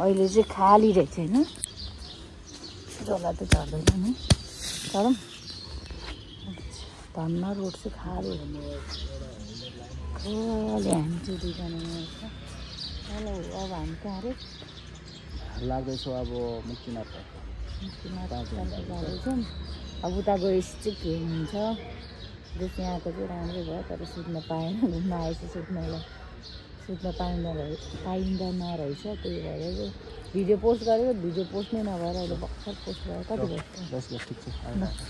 अहिले चाहिँ खाली रहेछ हैन जला त झर्दैन नि तर धन्न रोड चाहिँ खाली खाली हामी चाहिँ दुईजना हेलो अब हामी कहाँ अरे लाग्दैछ अब मुक्तिनाथ जाँदैछौँ अब उता गएपछि चाहिँ के हुन्छ जस यहाँको चाहिँ राम्रै भयो तर सुत्न पाएन घुम्न आएपछि सुत्न पाइँदैन रहेछ त्यही भएर चाहिँ भिडियो पोस्ट गरेको भिडियो पोस्ट नै नभएर अहिले भर्खर पोस्ट भयो कति भयो ठिक छ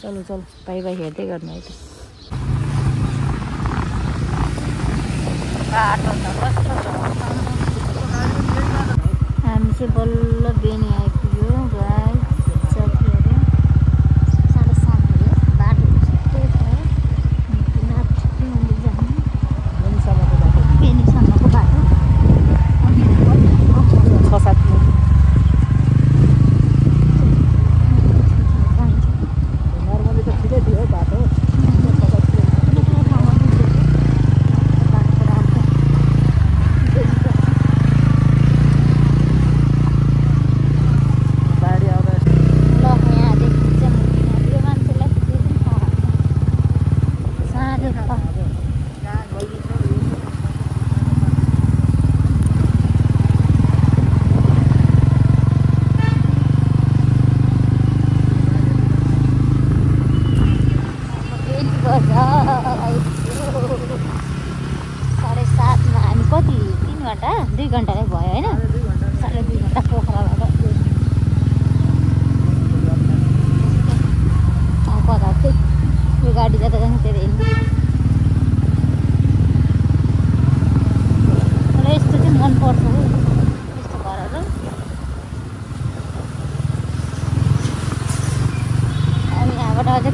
चलो बाई बाई हेर्दै गर्नु है त हामी चाहिँ बल्ल बेनी आइपुग्यो गाई साथीहरू 7:30 बाटो कस्तो छ बेनीसम्मको बाटो 6-7 नर्मली त ठिकै थियो बाटो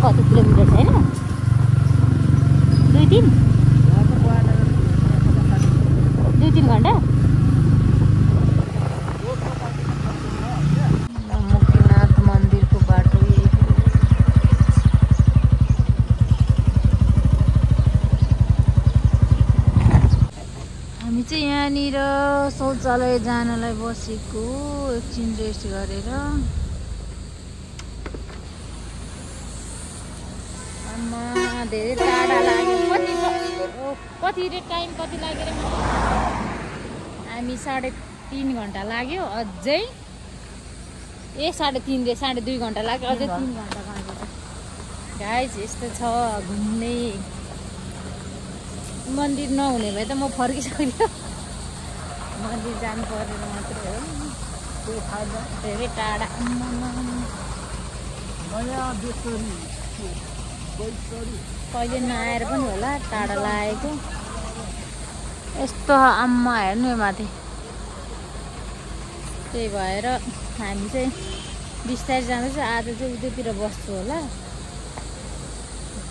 कति किलोमिटर छ हैन 2-3 घन्टा मुक्तिनाथ मन्दिरको बाटो हामी चाहिँ यहाँनिर शौचालय जानलाई बसेको एकछिन रेस्ट गरेर धेरै टाढा लाग्यो कति टाइम कति लागेर हामी 3.5 घन्टा लाग्यो अझै 3.5 घन्टा लाग्यो अझै 3 घन्टा लाग्यो गाइस यस्तो छ घुम्ने मन्दिर नहुने भए त म फर्किसक्यो मन्दिर जानु परेर मात्रै हो त्यो फाइदा धेरै टाढा कहिले नआएर पनि होला टाढा लागेको यस्तो आम्मा हेर्नु माथि त्यही भएर हामी चाहिँ बिस्तारै जाँदैछ आज चाहिँ उतैतिर बस्छु होला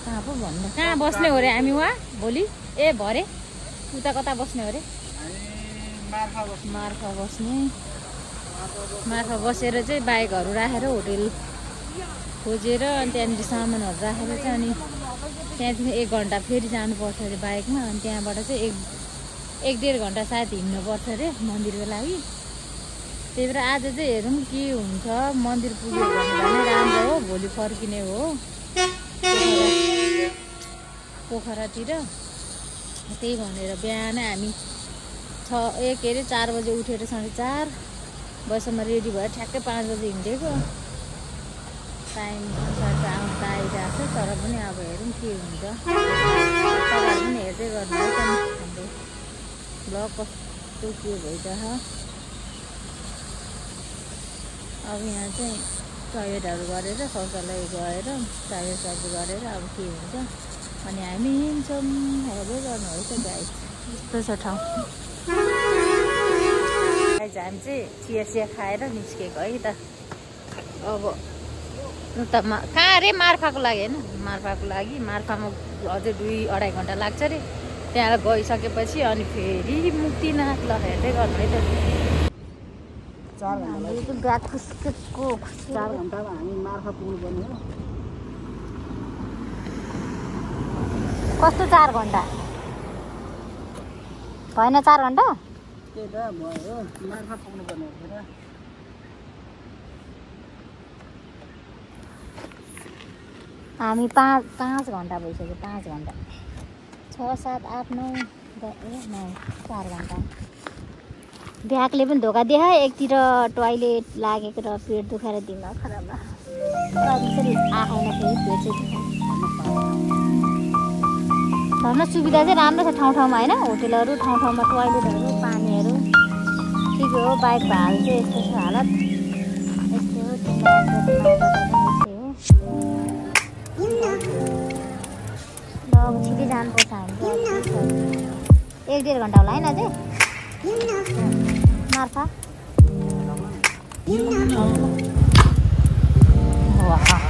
कहाँ पो भन्नु कहाँ बस्ने हो अरे हामी वहाँ भोलि ए भरे उता कता बस्ने हो अरे मार्फा बसेर चाहिँ बाइकहरू राखेर होटेल खोजेर अनि त्यहाँनिर सामानहरू राखेर चाहिँ अनि त्यहाँदेखि 1 घन्टा फेरि जानुपर्छ अरे बाइकमा अनि त्यहाँबाट चाहिँ 1-1.5 घन्टा सायद हिँड्नुपर्छ अरे मन्दिरको लागि त्यही भएर आज चाहिँ हेरौँ के हुन्छ मन्दिर पुग्यो भने राम्रो हो भोलि फर्किने हो पोखरातिर त्यही भनेर बिहान हामी 4 बजे उठेर 4:30 बजेसम्म रेडी भएर ठ्याक्कै 5 बजे हिँडेको टाइम अनुसार त आउनु आइरहेको छ तर पनि अब हेरौँ के हुन्छ तपाईँहरू पनि हेर्दै गर्नु है त हाम्रो ब्लग कस्तो के भइरहेछ अब यहाँ चाहिँ टोयलेटहरू गरेर शौचालय गएर टोयलेट गरेर अब के हुन्छ अनि हामी हिँड्छौँ हेर्दै गर्नु है त गाइस यस्तो छ ठाउँ गाइस हामी चाहिँ चिया खाएर निस्केको है त अब उतामा कहाँ अरे मार्फाको लागि होइन मार्फाको लागि मार्फामा अझै 2-2.5 घन्टा लाग्छ अरे त्यहाँ गइसकेपछि अनि फेरि मुक्तिनाथ ल हेर्दै गर्नु है त 4 घन्टा 4 घन्टामा हामी मार्फा पुग्नुपर्ने हो कस्तो 4 घन्टा भएन 4 घन्टा त्यही त भयो मार्फा पुग्नुपर्ने हो हामी 5 घन्टा भइसक्यो 5 घन्टा 6 7 8 9 4 घन्टा ब्यागले पनि धोका दिए एकतिर टोयलेट लागेको र पेट दुखाएर दिमाग खराब भयो आएन फेरि पेट चाहिँ धर्न सुविधा चाहिँ राम्रो छ ठाउँ ठाउँमा होइन होटेलहरू ठाउँ ठाउँमा टोयलेटहरू पानीहरू ठिक हो बाइक भाडा चाहिँ यस्तो छ हालत यस्तै हो ल अब छिटै जानुपर्छ हामी 1-1.5 घन्टा होला होइन अझै मार्फा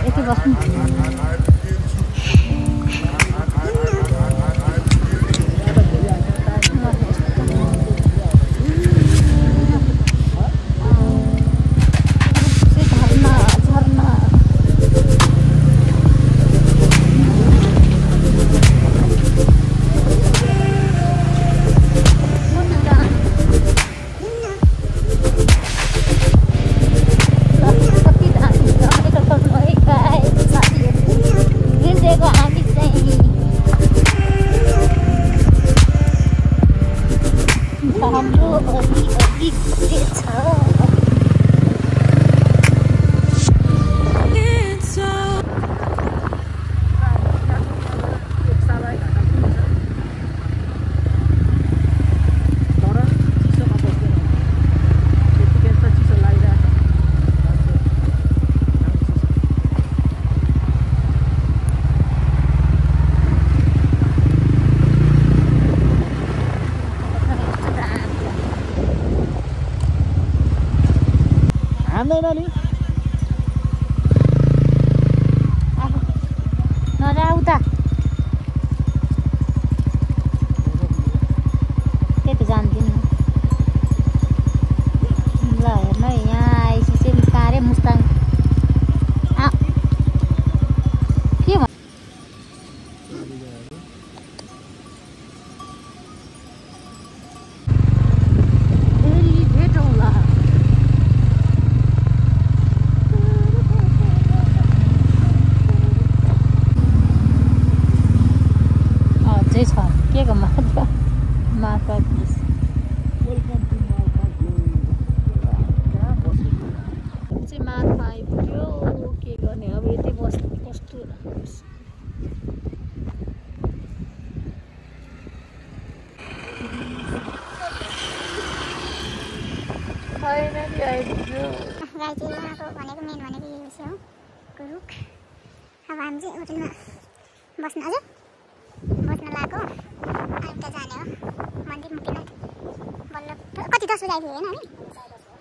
यति बस्नु भनेको मेन भनेको यो चाहिँ हो रुख अब हामी चाहिँ होटलमा बस्न हजुर बस्न लागेको अनि त जाने हो मन्दिर मुक्तिनाथ बल्ल कति 10 बजे आइपुग्यो होइन हामी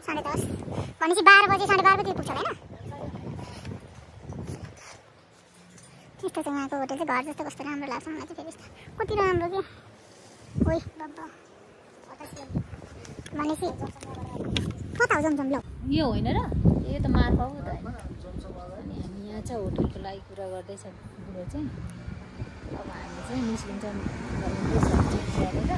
10:30 भनेपछि 12 बजे 12:30 बजे पुग्छ होइन त्यस्तो चाहिँ यहाँको होटल चाहिँ घर जस्तो कस्तो राम्रो लाग्छ मलाई चाहिँ फेरि कति राम्रो के ओइ बाबा भनेपछि कता हो जमजम ल यो होइन र यो त मार्फा हो त होइन अनि हामी यहाँ चाहिँ होटलको लागि कुरा गर्दैछौँ बुढो चाहिँ अब हामी चाहिँ निस्किन्छौँ गरेर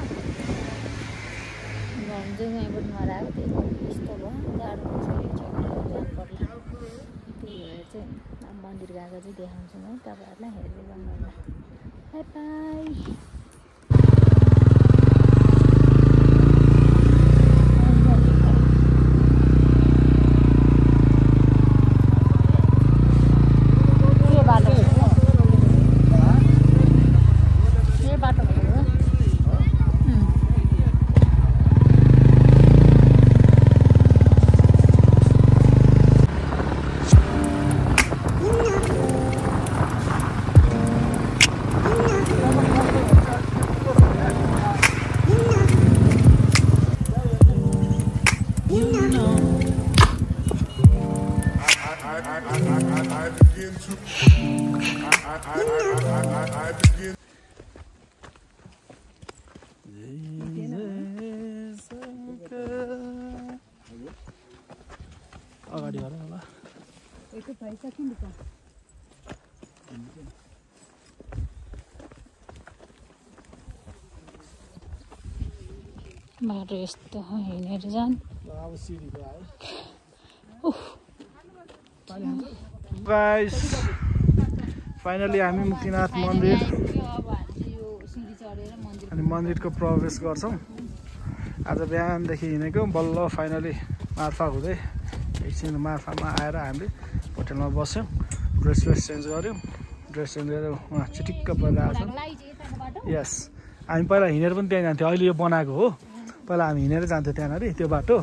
जाउँ यहाँबाट नराएको त्यही यस्तो भयो जाडो जानु पर्ला त्यही भएर चाहिँ मन्दिर गएको चाहिँ देखाउँछु है तपाईँहरूलाई हेर्दै गर्नु होला बाई बाई अगाडि होला होला एकको पैसा किन दिन्छ बाटो यस्तो हिँडेर जान अब सिडीको आयो गाइस फाइनली हामी मुक्तिनाथ मन्दिर अब हामी चाहिँ यो सिँढी चढेर मन्दिर अनि मन्दिरको प्रवेश गर्छौँ। आज बिहानदेखि हिँडेको बल्ल फाइनली मार्फा हुँदै एकछिन मार्फामा आएर हामीले होटेलमा बस्यौँ, ड्रेस चेन्ज गऱ्यौँ। ड्रेस चेन्ज गरेर उहाँ चिटिक्क पहिला आएको यस हामी पहिला हिँडेर पनि त्यहाँ जान्थ्यौँ, अहिले यो बनाएको हो। पहिला हामी हिँडेर जान्थ्यौँ त्यहाँनिर त्यो बाटो।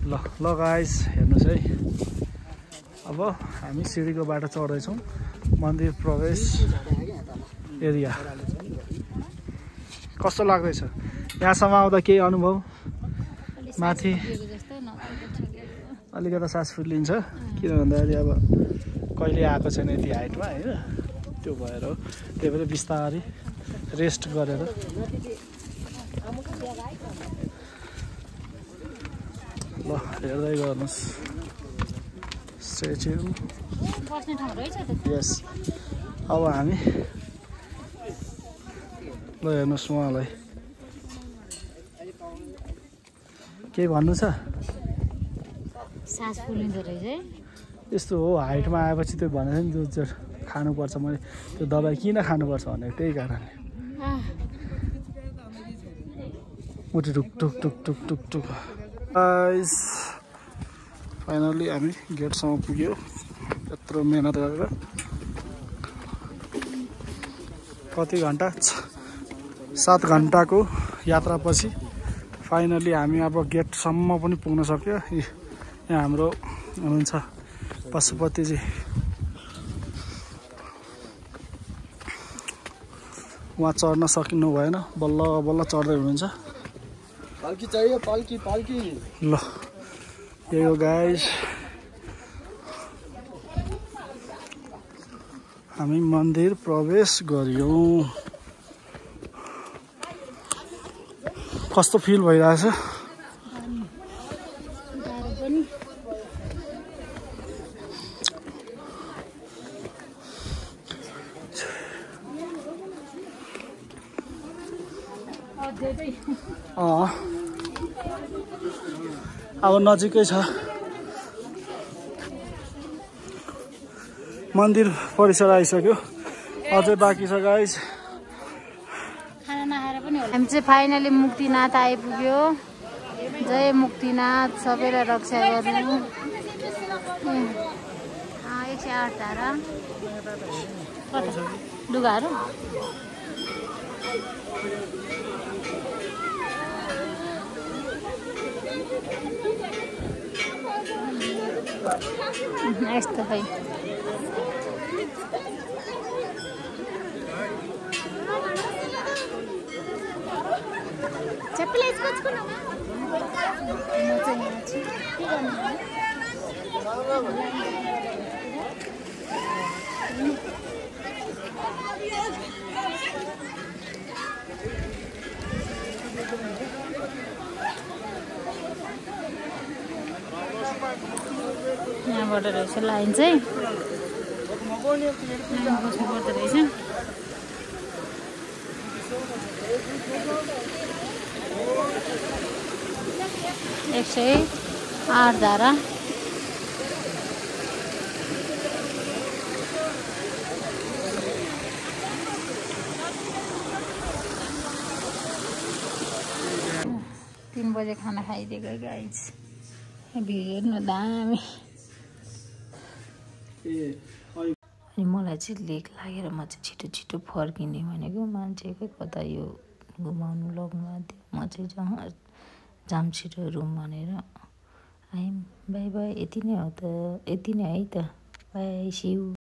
ल गाइस हेर्नुहोस् है, अब हामी सिँढीको बाटो चढ्दैछौँ मन्दिर प्रवेश एरिया। कस्तो लाग्दैछ यहाँसम्म आउँदा? केही अनुभव? माथि अलिकति सास फुलिन्छ, किन भन्दाखेरि अब कहिले आएको छैन यति हाइटमा होइन, त्यो भएर हो। त्यही भएर बिस्तारै रेस्ट गरेर ल हेर्दै गर्नुहोस्। बस्ने ठाउँ रहेछ त। यस अब हामी ल हेर्नुहोस् उहाँलाई केही भन्नु छ? सास फुलिँदो रहेछ है। यस्तो हो, हाइटमा आएपछि त्यो भनेको नि त्यो खानुपर्छ, मैले त्यो दबाई किन खानुपर्छ भनेको त्यही कारणले। मुटु टुक टुक टुक टुक टुक टुक। गाइस फाइनली हामी गेटसम्म पुग्यो यत्रो मेहनत गरेर। कति घन्टा? 7 घन्टाको यात्रापछि फाइनली हामी अब गेटसम्म पनि पुग्न सक्यो। यहाँ हाम्रो हुनुहुन्छ पशुपतिजी, उहाँ चढ्न सकिनु भएन, बल्ल बल्ल चढ्दै हुनुहुन्छ। पालकी चाहियो, पालकी पालकी। ल यही हो गाइस, हामी मन्दिर प्रवेश गर्यौँ। कस्तो फिल भइरहेछ? अब नजिकै छ, मन्दिर परिसर आइसक्यो, अझै बाँकी छ गाइस। खाना नखाएर पनि होला। हामी चाहिँ फाइनली मुक्तिनाथ आइपुग्यो। जय मुक्तिनाथ, सबैलाई रक्षा गर्नु। 108 धारा लुगाहरू यस्तो खै। यहाँबाट रहेछ लाइन चाहिँ, बस्नुपर्दो रहेछ। 108 धारा। तीन बजे खाना खाइदिएको गाइस। भिउ हेर्नु दामी। अनि मलाई चाहिँ लेक लागेर म चाहिँ छिटो छिटो फर्किने भनेको, मान्छेकै कता यो घुमाउनु लग्नु आँट्यो। म चाहिँ जाम छिटो रुम भनेर आयौँ। बाई बाई, यति नै हो त, यति नै है त, बाई, सी यू।